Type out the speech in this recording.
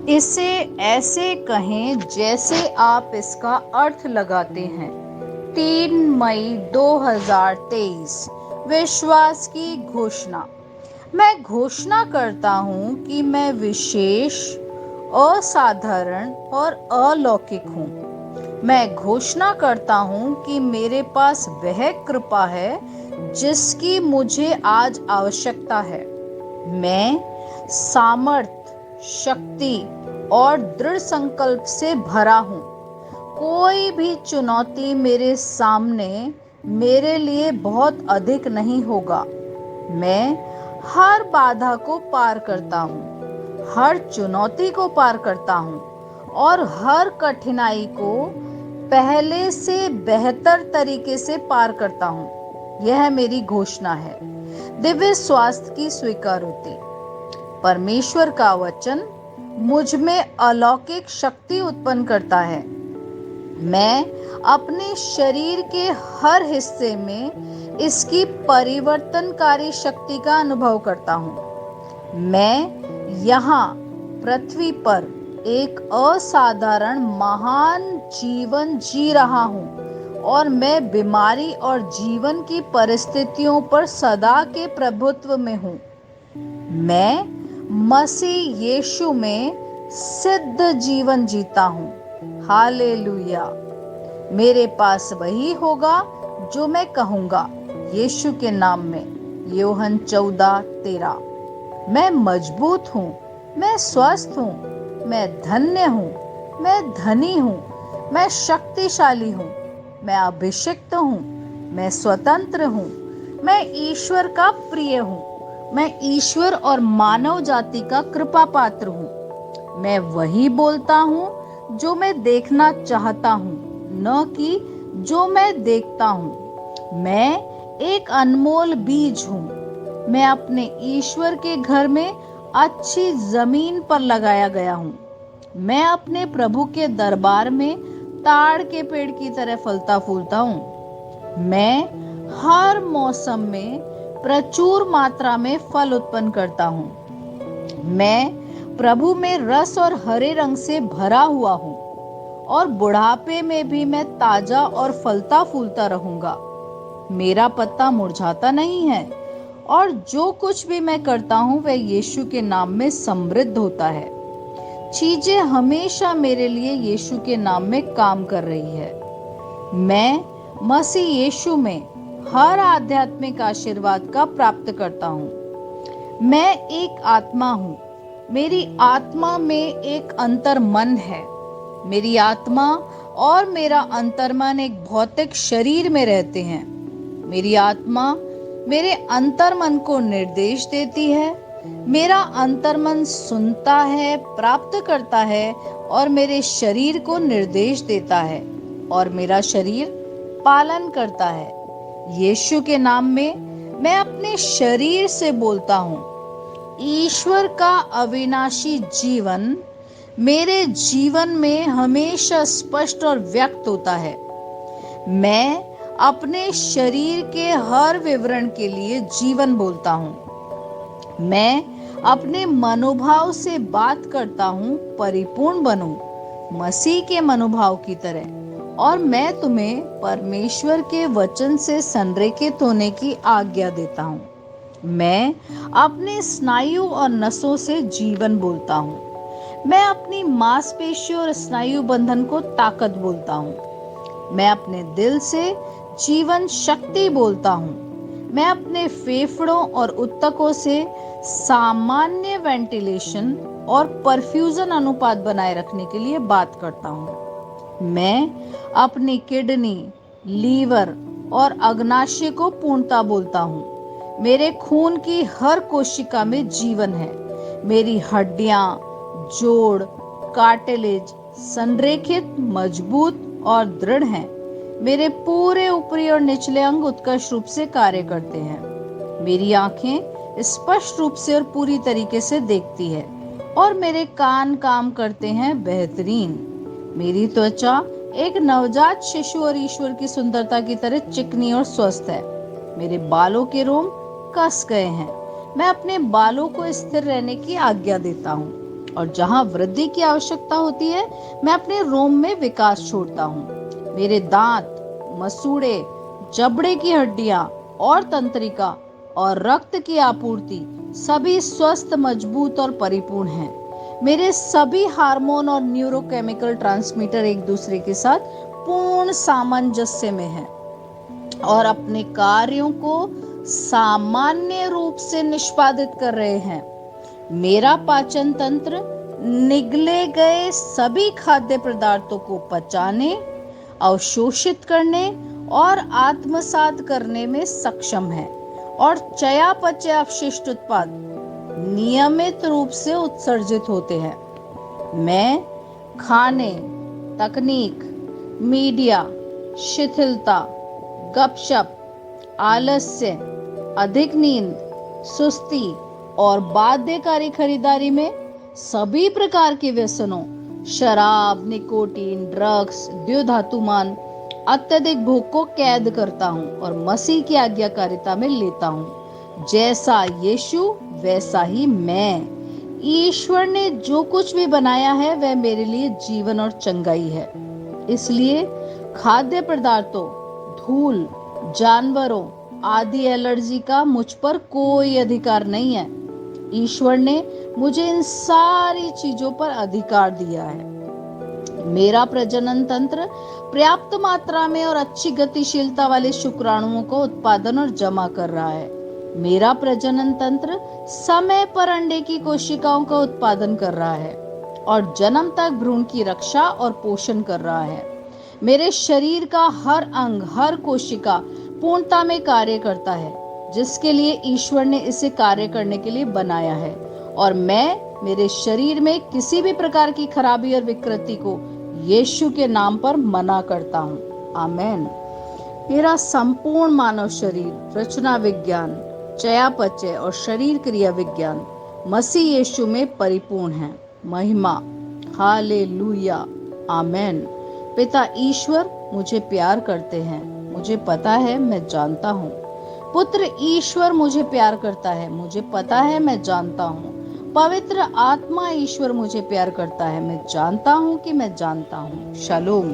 इसे ऐसे कहें जैसे आप इसका अर्थ लगाते हैं। 3 मई 2023। विश्वास की घोषणा। मैं घोषणा करता हूँ कि मैं विशेष, असाधारण और अलौकिक हूँ। मैं घोषणा करता हूँ कि मेरे पास वह कृपा है जिसकी मुझे आज आवश्यकता है। मैं सामर्थ, शक्ति और दृढ़ संकल्प से भरा हूँ। कोई भी चुनौती मेरे सामने मेरे लिए बहुत अधिक नहीं होगा। मैं हर बाधा को पार करता हूँ, हर चुनौती को पार करता हूँ और हर कठिनाई को पहले से बेहतर तरीके से पार करता हूँ। यह मेरी घोषणा है। दिव्य स्वास्थ्य की स्वीकृति। परमेश्वर का वचन मुझ में अलौकिक शक्ति उत्पन्न करता है। मैं अपने शरीर के हर हिस्से में इसकी परिवर्तनकारी शक्ति का अनुभव करता हूँ। मैं यहाँ पृथ्वी पर एक असाधारण महान जीवन जी रहा हूँ और मैं बीमारी और जीवन की परिस्थितियों पर सदा के प्रभुत्व में हूँ। मैं मसीह यीशु में सिद्ध जीवन जीता हूँ। हालेलुया। मेरे पास वही होगा जो मैं कहूँगा, यीशु के नाम में। यूहन्ना 14:13। मैं मजबूत हूँ, मैं स्वस्थ हूँ, मैं धन्य हूँ, मैं धनी हूँ, मैं शक्तिशाली हूँ, मैं अभिषिक्त हूँ, मैं स्वतंत्र हूँ, मैं ईश्वर का प्रिय हूँ, मैं ईश्वर और मानव जाति का कृपा पात्र हूँ। मैं वही बोलता हूँ जो मैं देखना चाहता हूँ, न कि जो मैं देखता हूँ। मैं एक अनमोल बीज हूँ। मैं अपने ईश्वर के घर में अच्छी जमीन पर लगाया गया हूँ। मैं अपने प्रभु के दरबार में ताड़ के पेड़ की तरह फलता फूलता हूँ। मैं हर मौसम में प्रचुर मात्रा में फल उत्पन्न करता हूँ। मैं प्रभु में रस और हरे रंग से भरा हुआ हूँ और बुढ़ापे में भी मैं ताजा और फलता फूलता रहूंगा। मेरा पत्ता मुरझाता नहीं है और जो कुछ भी मैं करता हूँ वह यीशु के नाम में समृद्ध होता है। चीजें हमेशा मेरे लिए यीशु के नाम में काम कर रही है। मैं मसीह यीशु में हर आध्यात्मिक आशीर्वाद का प्राप्त करता हूँ। मैं एक आत्मा हूँ। मेरी आत्मा में एक अंतर मन है। मेरी आत्मा और मेरा अंतर्मन एक भौतिक शरीर में रहते हैं। मेरी आत्मा मेरे अंतर्मन को निर्देश देती है। मेरा अंतर्मन सुनता है, प्राप्त करता है और मेरे शरीर को निर्देश देता है और मेरा शरीर पालन करता है। यीशु के नाम में मैं अपने शरीर से बोलता हूँ, ईश्वर का अविनाशी जीवन मेरे जीवन में हमेशा स्पष्ट और व्यक्त होता है। मैं अपने शरीर के हर विवरण के लिए जीवन बोलता हूँ। मैं अपने मनोभाव से बात करता हूँ, परिपूर्ण बनो मसीह के मनोभाव की तरह। और मैं तुम्हें परमेश्वर के वचन से संरेखित होने की आज्ञा देता हूँ। मैं अपने स्नायु और नसों से जीवन बोलता हूँ। मैं अपनी मांसपेशियों और स्नायु बंधन को ताकत बोलता हूँ। मैं अपने दिल से जीवन शक्ति बोलता हूँ। मैं अपने फेफड़ों और ऊतकों से सामान्य वेंटिलेशन और परफ्यूजन अनुपात बनाए रखने के लिए बात करता हूँ। मैं अपनी किडनी, लीवर और अग्नाशय को पूर्णता बोलता हूँ। मेरे खून की हर कोशिका में जीवन है। मेरी हड्डियां, जोड़, कार्टिलेज संरेखित, मजबूत और दृढ़ हैं। मेरे पूरे ऊपरी और निचले अंग उत्कृष्ट रूप से कार्य करते हैं। मेरी आंखें स्पष्ट रूप से और पूरी तरीके से देखती है और मेरे कान काम करते हैं बेहतरीन। मेरी त्वचा एक नवजात शिशु और ईश्वर की सुंदरता की तरह चिकनी और स्वस्थ है। मेरे बालों के रोम कस गए हैं। मैं अपने बालों को स्थिर रहने की आज्ञा देता हूँ। और जहां वृद्धि की आवश्यकता होती है, मैं अपने रोम में विकास छोड़ता हूँ। मेरे दांत, मसूड़े, जबड़े की हड्डियां और तंत्रिका और रक्त की आपूर्ति सभी स्वस्थ, मजबूत और परिपूर्ण हैं। मेरे सभी हार्मोन और न्यूरोकेमिकल ट्रांसमीटर एक दूसरे के साथ पूर्ण सामंजस्य में हैं और अपने कार्यों को सामान्य रूप से निष्पादित कर रहे हैं। मेरा पाचन तंत्र निगले गए सभी खाद्य पदार्थों को पचाने, अवशोषित करने और आत्मसात करने में सक्षम है और चयापचय अपशिष्ट उत्पाद नियमित रूप से उत्सर्जित होते हैं। मैं खाने, तकनीक, मीडिया, शिथिलता, गपशप, आलस्य, अधिक नींद, सुस्ती और बाध्यकारी खरीदारी में सभी प्रकार के व्यसनों, शराब, निकोटीन, ड्रग्स, द्योधातुमान, अत्यधिक भोग को कैद करता हूँ और मसीह की आज्ञाकारिता में लेता हूँ। जैसा यीशु वैसा ही मैं। ईश्वर ने जो कुछ भी बनाया है वह मेरे लिए जीवन और चंगाई है। इसलिए खाद्य पदार्थों, धूल, जानवरों आदि एलर्जी का मुझ पर कोई अधिकार नहीं है। ईश्वर ने मुझे इन सारी चीजों पर अधिकार दिया है। मेरा प्रजनन तंत्र पर्याप्त मात्रा में और अच्छी गतिशीलता वाले शुक्राणुओं को उत्पादन और जमा कर रहा है। मेरा प्रजनन तंत्र समय पर अंडे की कोशिकाओं का उत्पादन कर रहा है और जन्म तक भ्रूण की रक्षा और पोषण कर रहा है। मेरे शरीर का हर अंग, हर कोशिका पूर्णता में कार्य करता है, जिसके लिए ईश्वर ने इसे कार्य करने के लिए बनाया है। और मैं मेरे शरीर में किसी भी प्रकार की खराबी और विकृति को यीशु के नाम पर मना करता हूँ। आमेन। मेरा संपूर्ण मानव शरीर, रचना विज्ञान, चयापचय और शरीर क्रिया विज्ञान मसीह यीशु में परिपूर्ण है। महिमा, हालेलुया, आमेन। पिता ईश्वर मुझे प्यार करते हैं, मुझे पता है, मैं जानता हूँ। पुत्र ईश्वर मुझे प्यार करता है, मुझे पता है, मैं जानता हूँ। पवित्र आत्मा ईश्वर मुझे प्यार करता है, मैं जानता हूँ कि मैं जानता हूँ। शालोम।